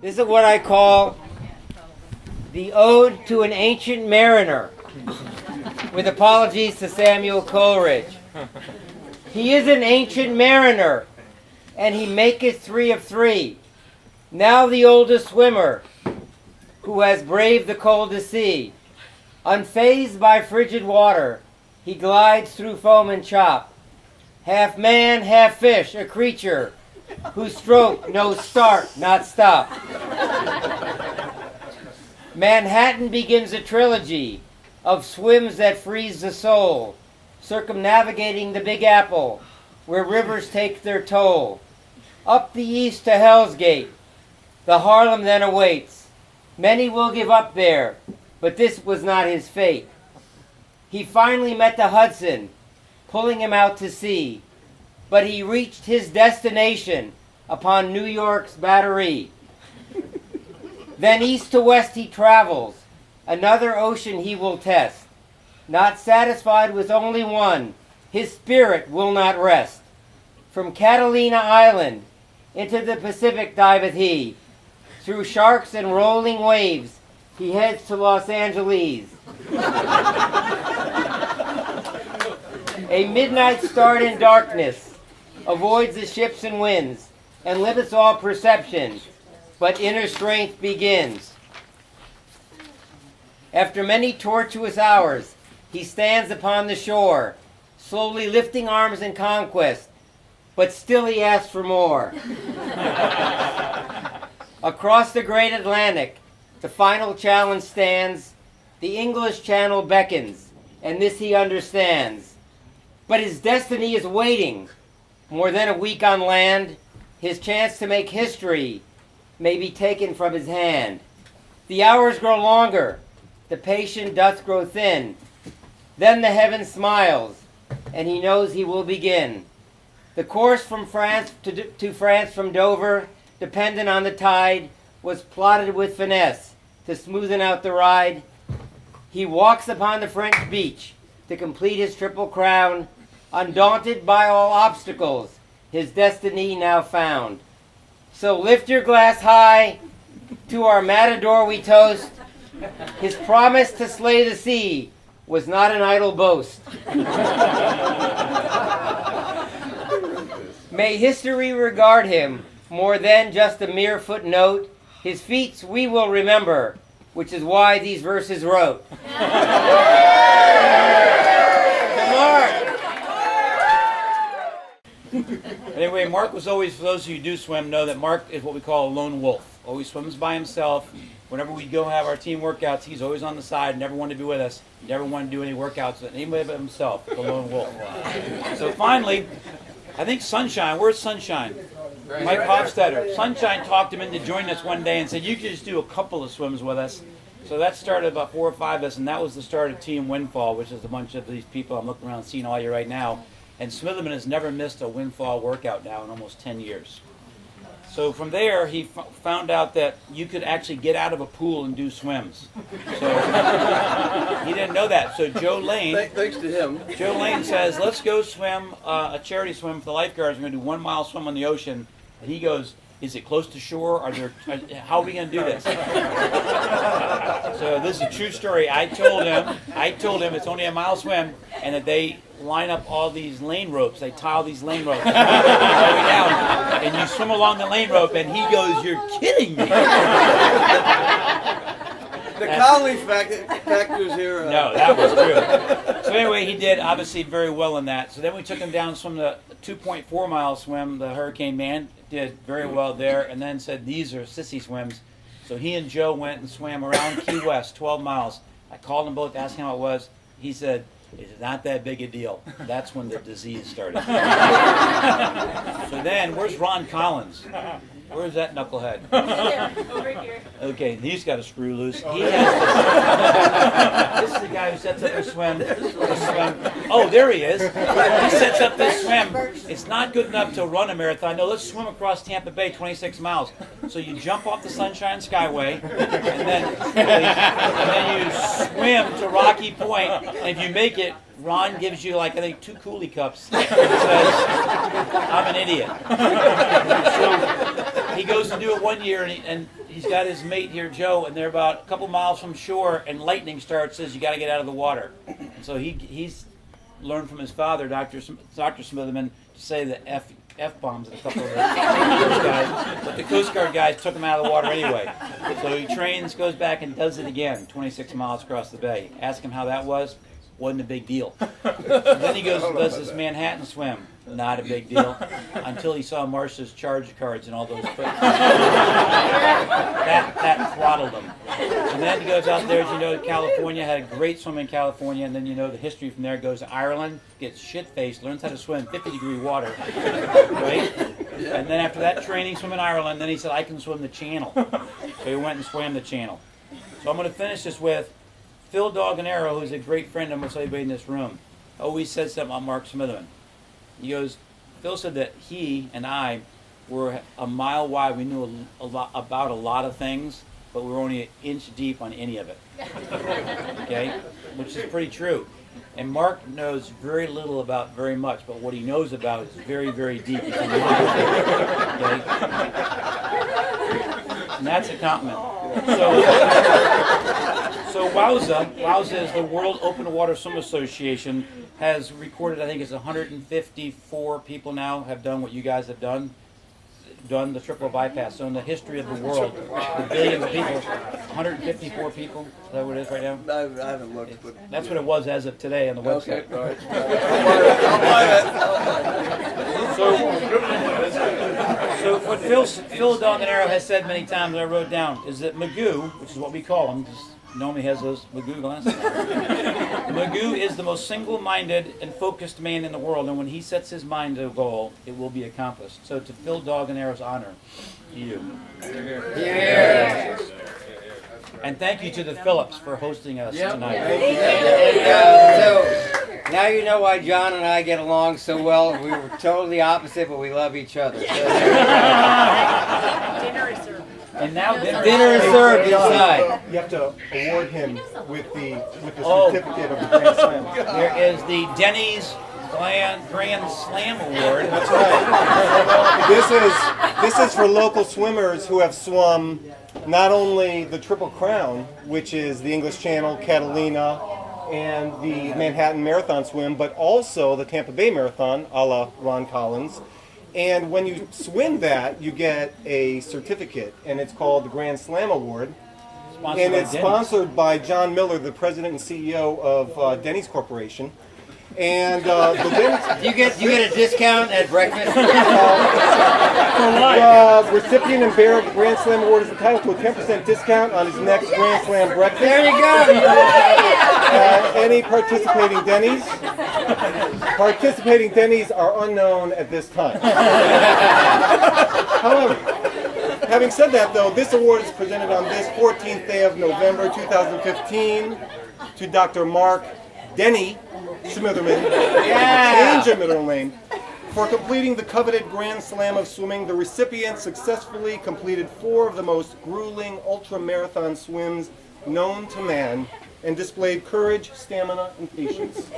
This is what I call the Ode to an Ancient Mariner, with apologies to Samuel Coleridge. He is an ancient mariner, and he maketh 3 of 3. Now the oldest swimmer, who has braved the coldest sea. Unfazed by frigid water, he glides through foam and chop. Half man, half fish, a creature whose stroke knows start, not stop. Manhattan begins a trilogy of swims that freeze the soul, circumnavigating the Big Apple, where rivers take their toll. Up the east to Hell's Gate, the Harlem then awaits. Many will give up there, but this was not his fate. He finally met the Hudson, pulling him out to sea, but he reached his destination upon New York's Battery. Then east to west he travels, another ocean he will test. Not satisfied with only one, his spirit will not rest. From Catalina Island into the Pacific diveth he. Through sharks and rolling waves, he heads to Los Angeles. A midnight start in darkness avoids the ships and winds, and limits all perception, but inner strength begins. After many tortuous hours, he stands upon the shore, slowly lifting arms in conquest, but still he asks for more. Across the great Atlantic, the final challenge stands. The English Channel beckons, and this he understands. But his destiny is waiting. More than a week on land, his chance to make history may be taken from his hand. The hours grow longer, the patient doth grow thin. Then the heaven smiles, and he knows he will begin. The course from France to France from Dover, dependent on the tide, was plotted with finesse to smoothen out the ride. He walks upon the French beach to complete his triple crown, undaunted by all obstacles, his destiny now found. So lift your glass high, to our matador we toast. His promise to slay the sea was not an idle boast. May history regard him more than just a mere footnote. His feats we will remember, which is why these verses wrote. Anyway, Mark was always, for those of you who do swim, know that Mark is what we call a lone wolf. Always swims by himself. Whenever we go have our team workouts, he's always on the side, never wanted to be with us, never wanted to do any workouts with anybody but himself, the lone wolf. So finally, I think Sunshine, where's Sunshine? Mike Hofstetter. Sunshine talked him into joining us one day and said, you could just do a couple of swims with us. So that started about 4 or 5 of us, and that was the start of Team Windfall, which is a bunch of these people I'm looking around seeing all you right now. And Smitherman has never missed a Windfall workout now in almost 10 years. So from there, he found out that you could actually get out of a pool and do swims. So he didn't know that. So Joe Lane, thanks to him, Joe Lane says, let's go swim a charity swim for the lifeguards. We're going to do 1 mile swim on the ocean. And he goes, is it close to shore? How are we going to do this? So this is a true story. I told him it's only a mile swim, and that they line up all these lane ropes. They tile these lane ropes all the way down, and you swim along the lane rope, and he goes, you're kidding me. The Conley factors here. No, that was true. So anyway, he did obviously very well in that. So then we took him down from the 2.4 mile swim, the Hurricane Man, did very well there, and then said these are sissy swims. So he and Joe went and swam around Key West, 12 miles. I called them both, asked him how it was. He said, it's not that big a deal. That's when the disease started. So then, where's Ron Collins? Where's that knucklehead? Over here. Okay, he's got a screw loose. He has this is the guy who sets up the swim. Oh, there he is. He sets up this swim. It's not good enough to run a marathon. No, let's swim across Tampa Bay, 26 miles. So you jump off the Sunshine Skyway, and then you swim to Rocky Point, and if you make it, Ron gives you, like, I think 2 Cooley cups. It says, I'm an idiot. So he goes to do it one year, and he's got his mate here, Joe, and they're about a couple miles from shore, and lightning starts. Says you got to get out of the water. So he's learned from his father, Dr. Smitherman, to say the F-bombs at a couple of the Coast guys, but the Coast Guard guys took him out of the water anyway. So he trains, goes back, and does it again, 26 miles across the bay. Ask him how that was. Wasn't a big deal. Then he goes and does this Manhattan swim. Not a big deal. Until he saw Marcia's charge cards and all those. That throttled him. And then he goes out there, as you know, to California, had a great swim in California, and then you know the history from there. Goes to Ireland, gets shit-faced, learns how to swim 50-degree water. Right? And then after that training, swim in Ireland, then he said, I can swim the channel. So he went and swam the channel. So I'm going to finish this with Phil Doganero, who's a great friend of almost everybody in this room, always said something about Mark Smitherman. He goes, Phil said that he and I were a mile wide. We knew a lot about a lot of things, but we were only an inch deep on any of it. Okay? Which is pretty true. And Mark knows very little about very much, but what he knows about is very, very deep. Okay? And that's a compliment. So WOWSA is the World Open Water Swim Association, has recorded, I think it's 154 people now have done what you guys have done the triple bypass. So in the history of the world, the billions of people, 154 people, is that what it is right now? I haven't looked, but That's what it was as of today on the okay, website. all right. I'll buy that. So what Phil Doganero has said many times, I wrote down, is that Magoo, which is what we call him, because normally has those Magoo glasses. Magoo is the most single-minded and focused man in the world, and when he sets his mind to a goal, it will be accomplished. So to Phil Doganero's honor, to you. Yeah. And thank you to the Phillips for hosting us tonight. So now you know why John and I get along so well. We were totally opposite, but we love each other. So Dinner is served. And now dinner is served inside. You have to award him with the certificate of the Grand Slam. There is the Denny's Grand Slam Award. That's right. This is for local swimmers who have swum not only the Triple Crown, which is the English Channel, Catalina, and the Manhattan Marathon swim, but also the Tampa Bay Marathon, a la Ron Collins. And when you swim that, you get a certificate, and it's called the Grand Slam Award. And it's sponsored by John Miller, the president and CEO of Denny's Corporation. And the Denny's, Do you get a discount at breakfast? the recipient and bearer of the Grand Slam Award is entitled to a 10% discount on his next Grand Slam breakfast. There you go. Any participating Denny's? Participating Denny's are unknown at this time. However, having said that, though, this award is presented on this 14th day of November 2015 to Dr. Mark Denny Smitherman, change of middle name, for completing the coveted Grand Slam of swimming. The recipient successfully completed 4 of the most grueling ultra-marathon swims known to man and displayed courage, stamina, and patience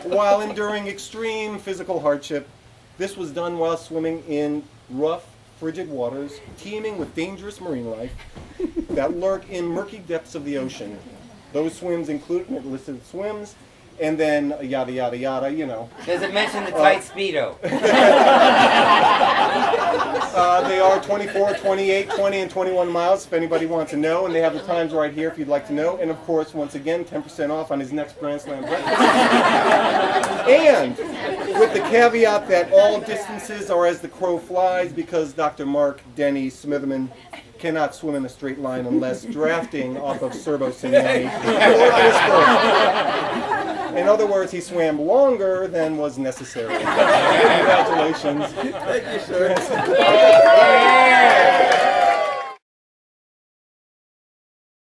while enduring extreme physical hardship. This was done while swimming in rough, frigid waters, teeming with dangerous marine life that lurk in murky depths of the ocean. Those swims include listed swims, and then yada yada yada, you know. Does it mention the tight Speedo? They are 24, 28, 20, and 21 miles, if anybody wants to know, and they have the times right here if you'd like to know. And of course, once again, 10% off on his next Grand Slam breakfast. And with the caveat that all distances are as the crow flies, because Dr. Mark Denny Smitherman cannot swim in a straight line unless drafting off of Serbo Signani. In other words, he swam longer than was necessary. Congratulations. Thank you, sir. Yeah.